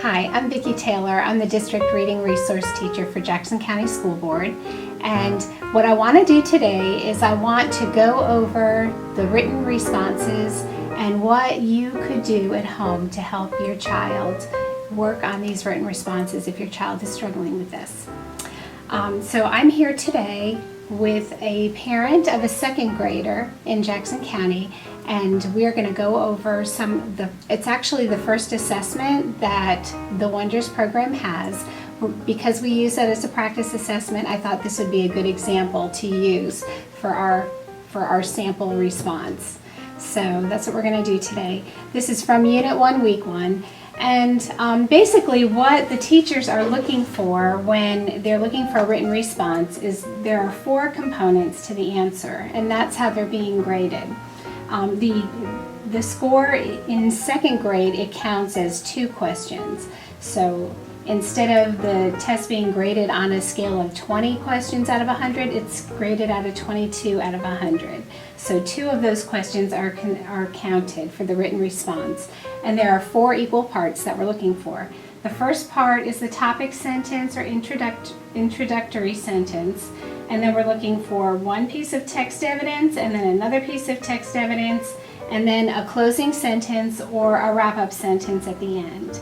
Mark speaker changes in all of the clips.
Speaker 1: Hi, I'm Vicki Taylor. I'm the District Reading Resource Teacher for Jackson County School Board. And what I want to do today is I want to go over the written responses and what you could do at home to help your child work on these written responses if your child is struggling with this. So I'm here today with a parent of a second grader in Jackson County, and we're going to go over it's actually the first assessment that the Wonders program has. Because we use that as a practice assessment, I thought this would be a good example to use for our sample response. So that's what we're going to do today. This is from Unit 1, Week 1. And basically what the teachers are looking for when they're looking for a written response is there are 4 components to the answer, and that's how they're being graded. The score in second grade, it counts as 2 questions. So instead of the test being graded on a scale of 20 questions out of 100, it's graded out of 22 out of 100. So 2 of those questions are counted for the written response. And there are 4 equal parts that we're looking for. The first part is the topic sentence or introductory sentence. And then we're looking for 1 piece of text evidence and then another piece of text evidence and then a closing sentence or a wrap-up sentence at the end.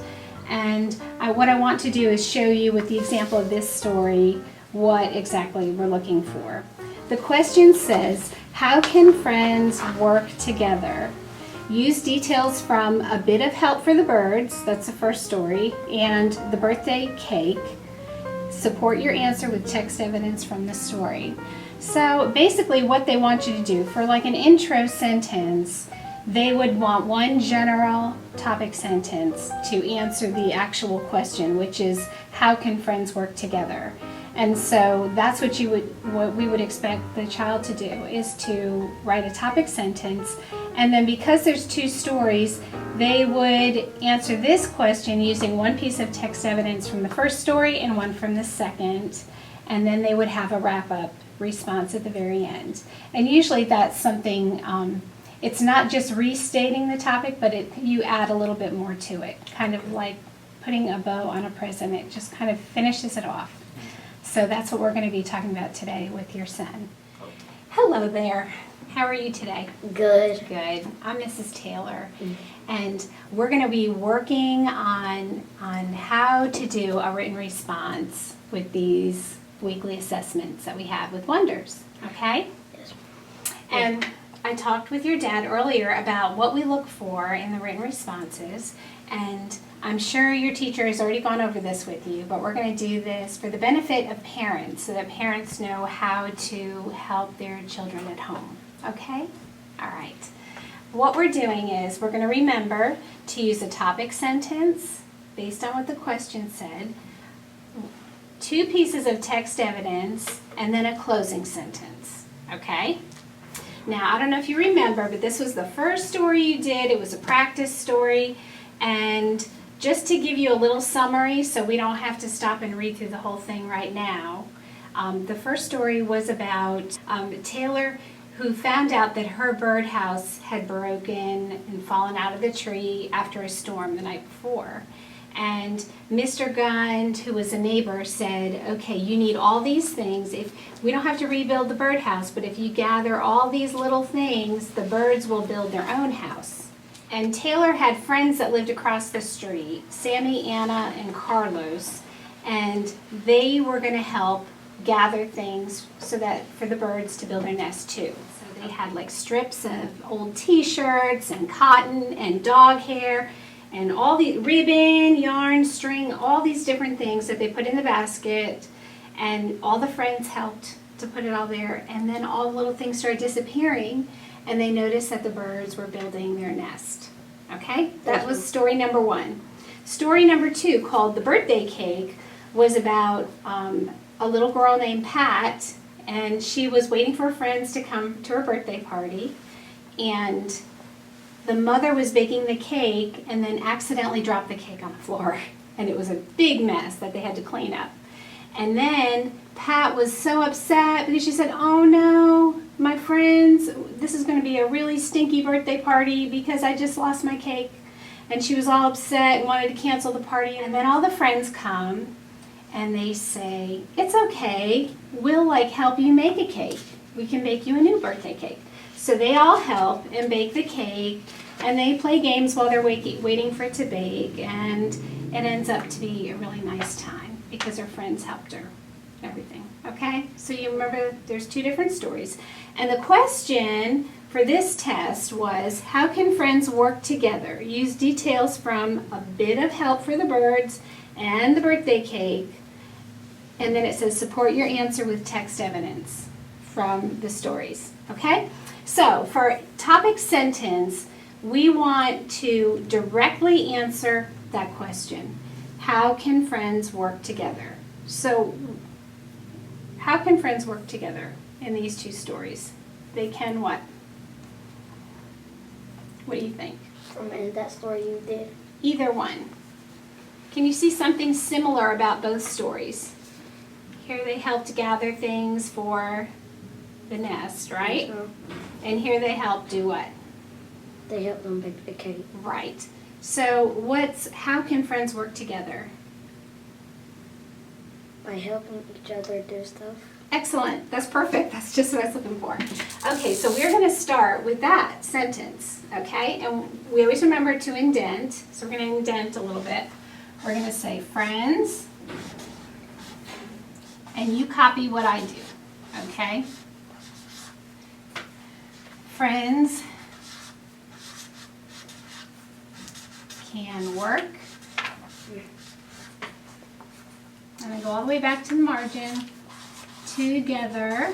Speaker 1: And what I want to do is show you with the example of this story what exactly we're looking for. The question says, how can friends work together? Use details from A Bit of Help for the Birds, that's the first story, and the birthday cake. Support your answer with text evidence from the story. So basically what they want you to do for like an intro sentence, they would want 1 general topic sentence to answer the actual question, which is how can friends work together? And so that's what we would expect the child to do, is to write a topic sentence, and then because there's 2 stories, they would answer this question using 1 piece of text evidence from the first story and 1 from the second, and then they would have a wrap-up response at the very end. And usually that's something, it's not just restating the topic, but you add a little bit more to it, kind of like putting a bow on a present. It just kind of finishes it off. So that's what we're going to be talking about today with your son. Hello there. How are you today?
Speaker 2: Good.
Speaker 1: Good. I'm Mrs. Taylor, and we're going to be working on how to do a written response with these weekly assessments that we have with Wonders. Okay?
Speaker 2: Yes.
Speaker 1: And I talked with your dad earlier about what we look for in the written responses, and I'm sure your teacher has already gone over this with you, but we're going to do this for the benefit of parents so that parents know how to help their children at home. Okay? All right. What we're doing is we're going to remember to use a topic sentence based on what the question said, 2 pieces of text evidence, and then a closing sentence. Okay? Now, I don't know if you remember, but this was the first story you did. It was a practice story, and just to give you a little summary so we don't have to stop and read through the whole thing right now, the first story was about Taylor, who found out that her birdhouse had broken and fallen out of the tree after a storm the night before. And Mr. Gund, who was a neighbor, said, okay, you need all these things. If we don't have to rebuild the birdhouse, but if you gather all these little things, the birds will build their own house. And Taylor had friends that lived across the street, Sammy, Anna, and Carlos, and they were going to help gather things so that for the birds to build their nest too. So they had like strips of old t-shirts and cotton and dog hair and all the ribbon, yarn, string, all these different things that they put in the basket, and all the friends helped to put it all there, and then all the little things started disappearing, and they noticed that the birds were building their nest. Okay? That was story number 1. Story number 2, called The Birthday Cake, was about a little girl named Pat, and she was waiting for her friends to come to her birthday party, and the mother was baking the cake and then accidentally dropped the cake on the floor, and it was a big mess that they had to clean up. And then Pat was so upset because she said, oh no, my friends, this is going to be a really stinky birthday party because I just lost my cake. and she was all upset and wanted to cancel the party. And then all the friends come and they say, it's okay, we'll like help you make a cake. We can bake you a new birthday cake. So they all help and bake the cake, and they play games while they're waiting for it to bake, and it ends up to be a really nice time because her friends helped her, everything, okay? So you remember there's two different stories. And the question for this test was, how can friends work together? Use details from A Bit of Help for the Birds and the birthday cake, and then it says support your answer with text evidence from the stories, okay? So for topic sentence, we want to directly answer that question. How can friends work together? So how can friends work together in these two stories? They can what? What do you think?
Speaker 2: From that story you did.
Speaker 1: Either one. Can you see something similar about both stories? Here they helped gather things for the nest, right? And here they help do what?
Speaker 2: They helped them bake the cake.
Speaker 1: Right. So how can friends work together?
Speaker 2: By helping each other do stuff.
Speaker 1: Excellent. That's perfect. That's just what I was looking for. Okay, so we're going to start with that sentence, okay? And we always remember to indent. So we're going to indent a little bit. We're going to say friends, and you copy what I do, okay? Friends can work. And I go all the way back to the margin. Together.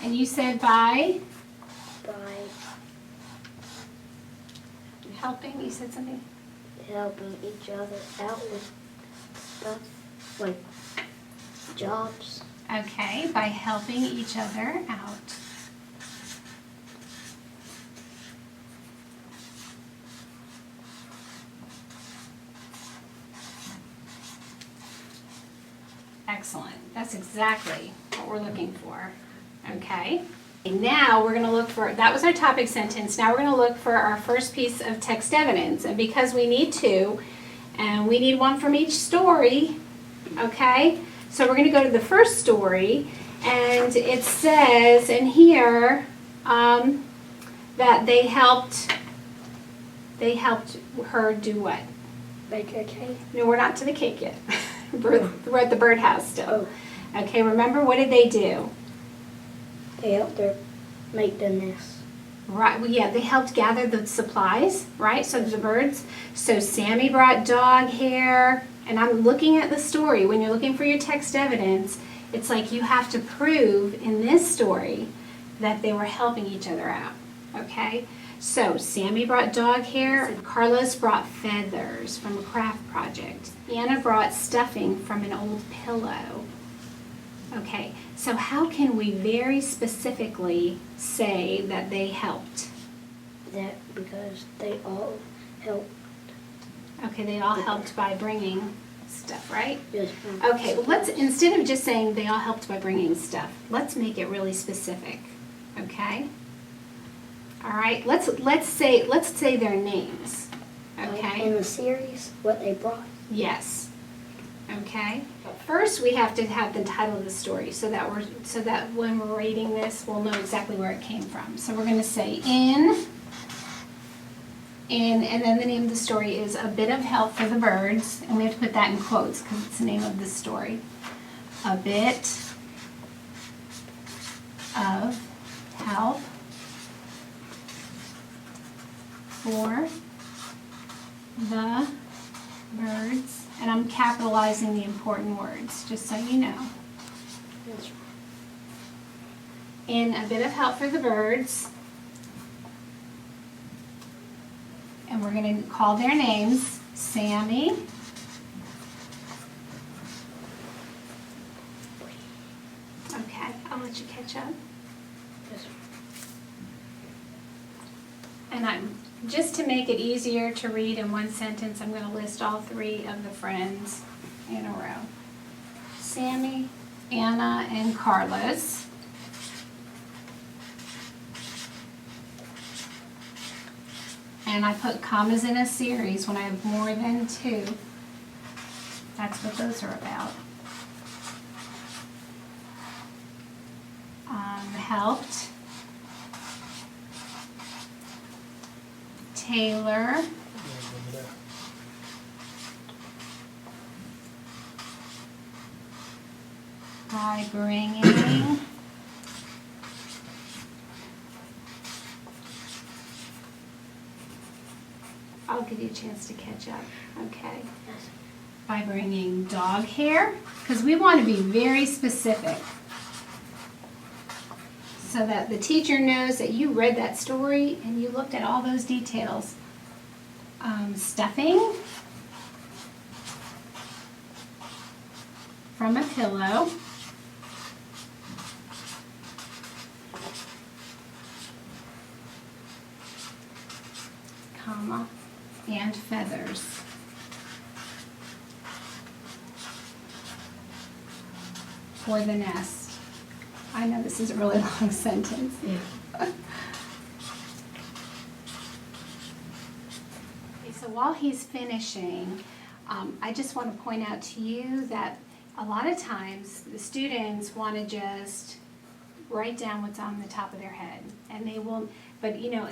Speaker 1: And you said by helping, you said something?
Speaker 2: Helping each other out with stuff, like jobs.
Speaker 1: Okay, by helping each other out. Excellent. That's exactly what we're looking for. Okay. And now we're going to look for, that was our topic sentence. Now we're going to look for our first piece of text evidence. And because we need two, and we need one from each story, okay? So we're going to go to the first story, and it says in here that they helped her do what?
Speaker 2: Bake a cake.
Speaker 1: No, we're not to the cake yet. We're at the birdhouse still.
Speaker 2: Oh.
Speaker 1: Okay, remember, what did they do?
Speaker 2: They helped her make the nest.
Speaker 1: Right, well, yeah, they helped gather the supplies, right? So the birds. So Sammy brought dog hair, and I'm looking at the story. When you're looking for your text evidence, it's like you have to prove in this story that they were helping each other out, okay? So Sammy brought dog hair, Carlos brought feathers from a craft project. Anna brought stuffing from an old pillow. Okay, so how can we very specifically say that they helped?
Speaker 2: That because they all helped.
Speaker 1: Okay, they all helped by bringing stuff, right?
Speaker 2: Yes.
Speaker 1: Okay, well, let's, instead of just saying they all helped by bringing stuff, let's make it really specific, okay? All right, let's say their names, okay?
Speaker 2: In the series, what they brought.
Speaker 1: Yes. Okay. First, we have to have the title of the story so that when we're reading this, we'll know exactly where it came from. So we're going to say in, and then the name of the story is A Bit of Help for the Birds, and we have to put that in quotes because it's the name of the story. A bit of help for the birds, and I'm capitalizing the important words, just so you know.
Speaker 2: That's right.
Speaker 1: In A Bit of Help for the Birds, and we're going to call their names Sammy, okay, I'll let you catch up.
Speaker 2: Yes.
Speaker 1: And just to make it easier to read in one sentence, I'm going to list all three of the friends in a row. Sammy, Anna, and Carlos. And I put commas in a series when I have more than two. That's what those are about. Helped. Taylor. By bringing I'll give you a chance to catch up. Okay. By bringing dog hair, because we want to be very specific so that the teacher knows that you read that story and you looked at all those details. Stuffing from a pillow. Comma. And feathers. For the nest. I know this is a really long sentence.
Speaker 2: Yeah.
Speaker 1: Okay, so while he's finishing, I just want to point out to you that a lot of times the students want to just write down what's on the top of their head, and they will, but you know,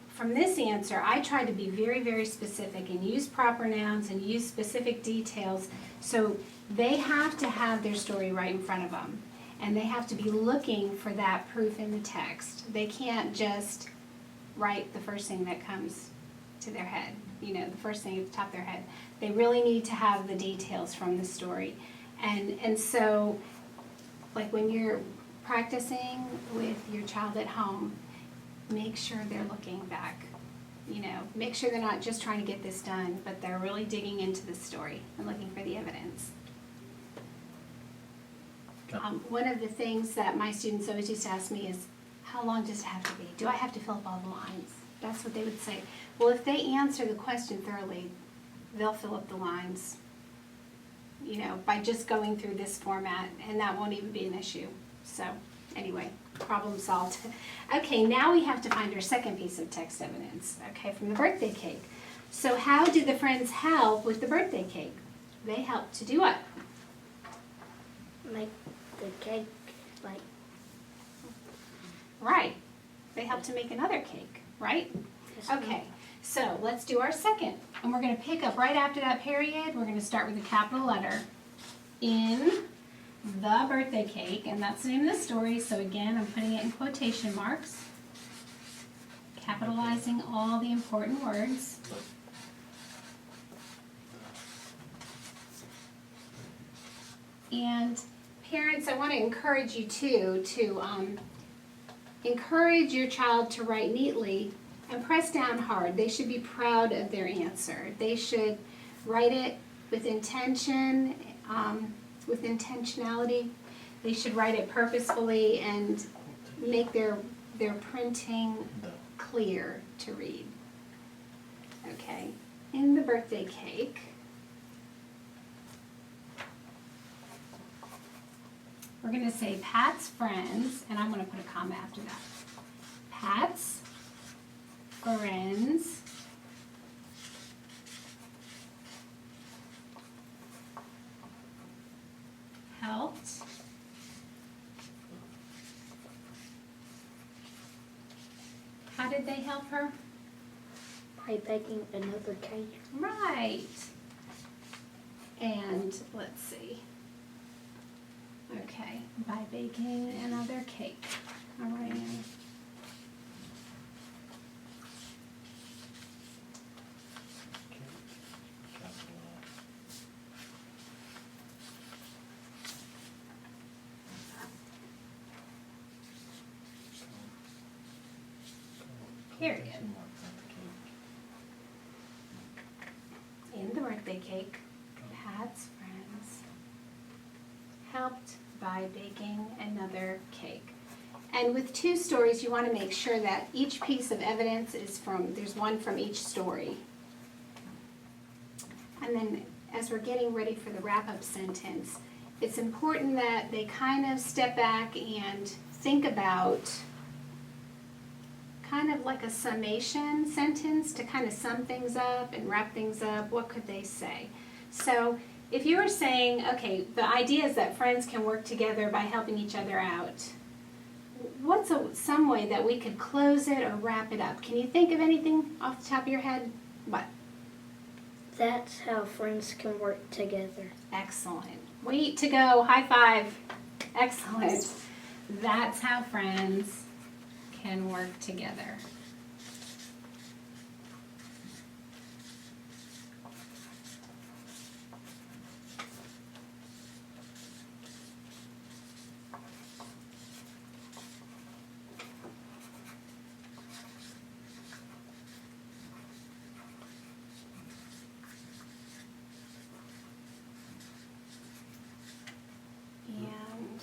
Speaker 1: from this answer, I tried to be very, very specific and use proper nouns and use specific details. So they have to have their story right in front of them. And they have to be looking for that proof in the text. They can't just write the first thing that comes to their head, you know, the first thing at the top of their head. They really need to have the details from the story. And so, like when you're practicing with your child at home, make sure they're looking back, you know, make sure they're not just trying to get this done, but they're really digging into the story and looking for the evidence. One of the things that my students always used to ask me is, how long does it have to be? Do I have to fill up all the lines? That's what they would say. Well, if they answer the question thoroughly, they'll fill up the lines, you know, by just going through this format, and that won't even be an issue. So anyway, problem solved. Okay, now we have to find our second piece of text evidence, okay, from the birthday cake. So how did the friends help with the birthday cake? They helped to do what?
Speaker 2: Make the cake like.
Speaker 1: Right. They helped to make another cake, right? Okay, so let's do our second. And we're going to pick up right after that period. We're going to start with a capital letter in the birthday cake, and that's the name of the story. So again, I'm putting it in quotation marks, capitalizing all the important words. And parents, I want to encourage you too to encourage your child to write neatly and press down hard. They should be proud of their answer. They should write it with intention, with intentionality. They should write it purposefully and make their printing clear to read. Okay, in the birthday cake, we're going to say Pat's friends, and I'm going to put a comma after that. Pat's friends helped How did they help her?
Speaker 2: By baking another cake.
Speaker 1: Right. And let's see. Okay, by baking another cake. All right. Period. In the birthday cake, Pat's friends helped by baking another cake. And with two stories, you want to make sure that each piece of evidence is there's one from each story. And then as we're getting ready for the wrap-up sentence, it's important that they kind of step back and think about kind of like a summation sentence to kind of sum things up and wrap things up. What could they say? So if you were saying, okay, the idea is that friends can work together by helping each other out, what's some way that we could close it or wrap it up? Can you think of anything off the top of your head? What?
Speaker 2: That's how friends can work together.
Speaker 1: Excellent. Way to go. High five. Excellent. That's how friends can work together.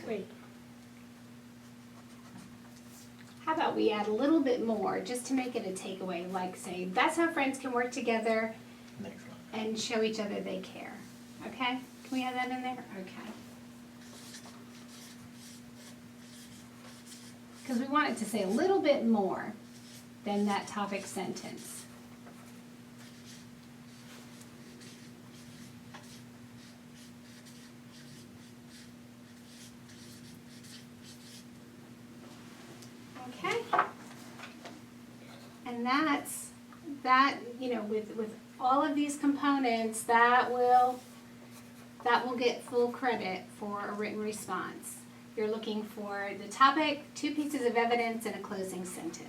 Speaker 2: Great.
Speaker 1: How about we add a little bit more just to make it a takeaway, like say, that's how friends can work together
Speaker 3: Next one.
Speaker 1: and show each other they care. Okay? Can we add that in there? Okay. Because we want it to say a little bit more than that topic sentence. Okay? And that's, with all of these components, that will get full credit for a written response. You're looking for the topic, 2 pieces of evidence, and a closing sentence.